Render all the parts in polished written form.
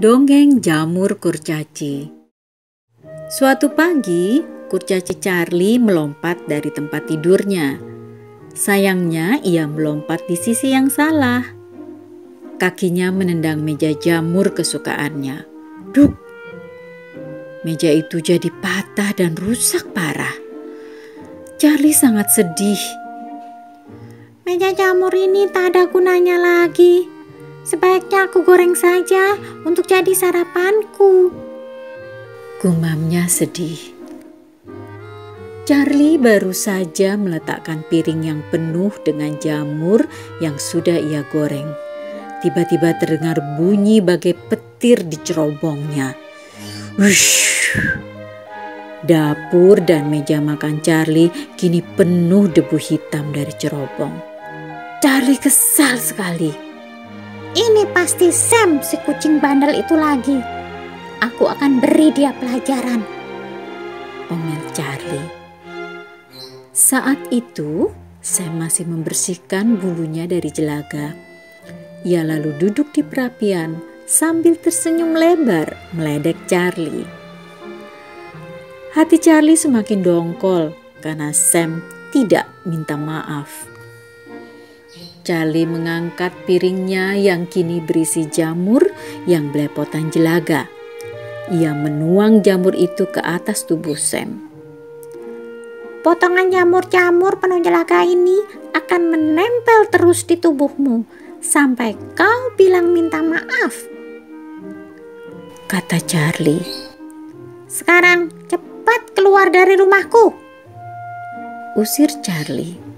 Dongeng Jamur Kurcaci. Suatu pagi, kurcaci Charlie melompat dari tempat tidurnya. Sayangnya, ia melompat di sisi yang salah. Kakinya menendang meja jamur kesukaannya. Duk! Meja itu jadi patah dan rusak parah. Charlie sangat sedih. Meja jamur ini tak ada gunanya lagi. Sebaiknya aku goreng saja untuk jadi sarapanku, gumamnya sedih. Charlie baru saja meletakkan piring yang penuh dengan jamur yang sudah ia goreng. Tiba-tiba terdengar bunyi bagai petir di cerobongnya. Wush! Dapur dan meja makan Charlie kini penuh debu hitam dari cerobong. Charlie kesal sekali. Ini pasti Sam, si kucing bandel itu lagi. Aku akan beri dia pelajaran, omel Charlie. Saat itu, Sam masih membersihkan bulunya dari jelaga. Ia lalu duduk di perapian sambil tersenyum lebar meledek Charlie. Hati Charlie semakin dongkol karena Sam tidak minta maaf. Charlie mengangkat piringnya yang kini berisi jamur yang belepotan jelaga. Ia menuang jamur itu ke atas tubuh Sam. Potongan jamur-jamur penuh jelaga ini akan menempel terus di tubuhmu sampai kau bilang minta maaf, kata Charlie. Sekarang cepat keluar dari rumahku, usir Charlie.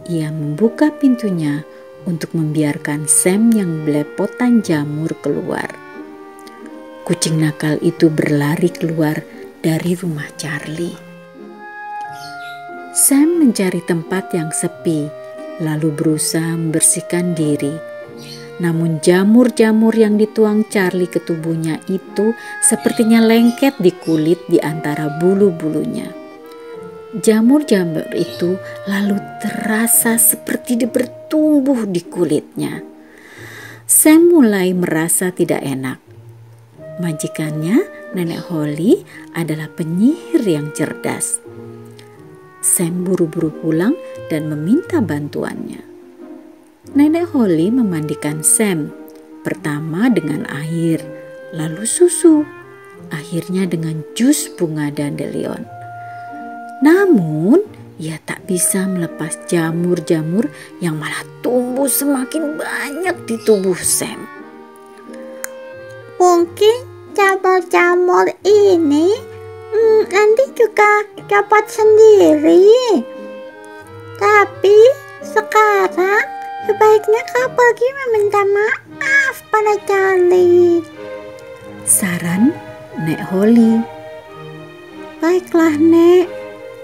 Ia membuka pintunya untuk membiarkan Sam yang belepotan jamur keluar. Kucing nakal itu berlari keluar dari rumah Charlie. Sam mencari tempat yang sepi, lalu berusaha membersihkan diri. Namun jamur-jamur yang dituang Charlie ke tubuhnya itu sepertinya lengket di kulit di antara bulu-bulunya. Jamur-jamur itu lalu terasa seperti bertumbuh di kulitnya. Sam mulai merasa tidak enak. Majikannya, Nenek Holly, adalah penyihir yang cerdas. Sam buru-buru pulang dan meminta bantuannya. Nenek Holly memandikan Sam, pertama dengan air, lalu susu, akhirnya dengan jus bunga dandelion. Namun, ia tak bisa melepas jamur-jamur yang malah tumbuh semakin banyak di tubuh Sam. Mungkin jamur-jamur ini nanti juga dapat sendiri. Tapi sekarang sebaiknya kau pergi meminta maaf pada Charlie, saran Nek Holly. Baiklah, Nek.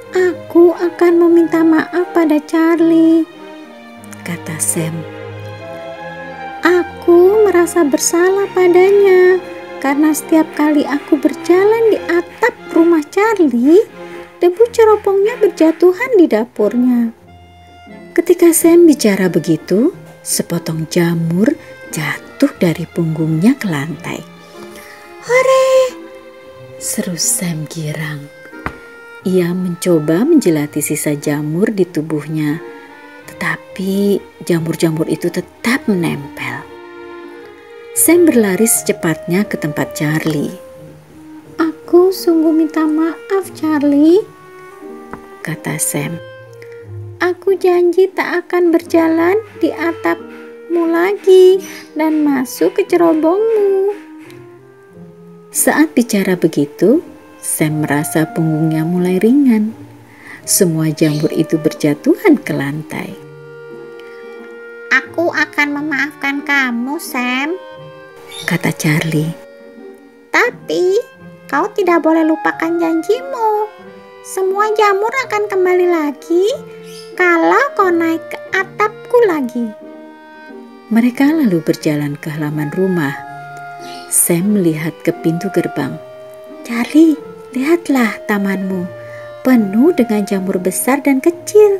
Aku akan meminta maaf pada Charlie, kata Sam. Aku merasa bersalah padanya karena setiap kali aku berjalan di atap rumah Charlie, debu cerobongnya berjatuhan di dapurnya. Ketika Sam bicara begitu, sepotong jamur jatuh dari punggungnya ke lantai. Hore! Seru Sam girang. Ia mencoba menjelati sisa jamur di tubuhnya, tetapi jamur-jamur itu tetap menempel. Sam berlari secepatnya ke tempat Charlie. Aku sungguh minta maaf, Charlie, kata Sam. Aku janji tak akan berjalan di atapmu lagi dan masuk ke cerobongmu. Saat bicara begitu, Sam merasa punggungnya mulai ringan. Semua jamur itu berjatuhan ke lantai. Aku akan memaafkan kamu, Sam, kata Charlie. Tapi kau tidak boleh lupakan janjimu. Semua jamur akan kembali lagi kalau kau naik ke atapku lagi. Mereka lalu berjalan ke halaman rumah. Sam melihat ke pintu gerbang. Charlie, lihatlah tamanmu, penuh dengan jamur besar dan kecil,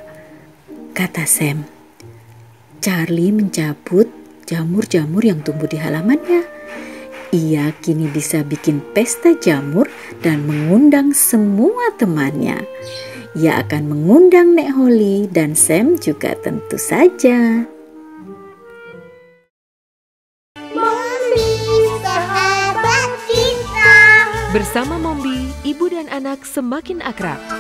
kata Sam. Charlie mencabut jamur-jamur yang tumbuh di halamannya. Ia kini bisa bikin pesta jamur dan mengundang semua temannya. Ia akan mengundang Nek Holly dan Sam juga tentu saja. Mombi, sahabat kita. Bersama Mombi, ibu dan anak semakin akrab.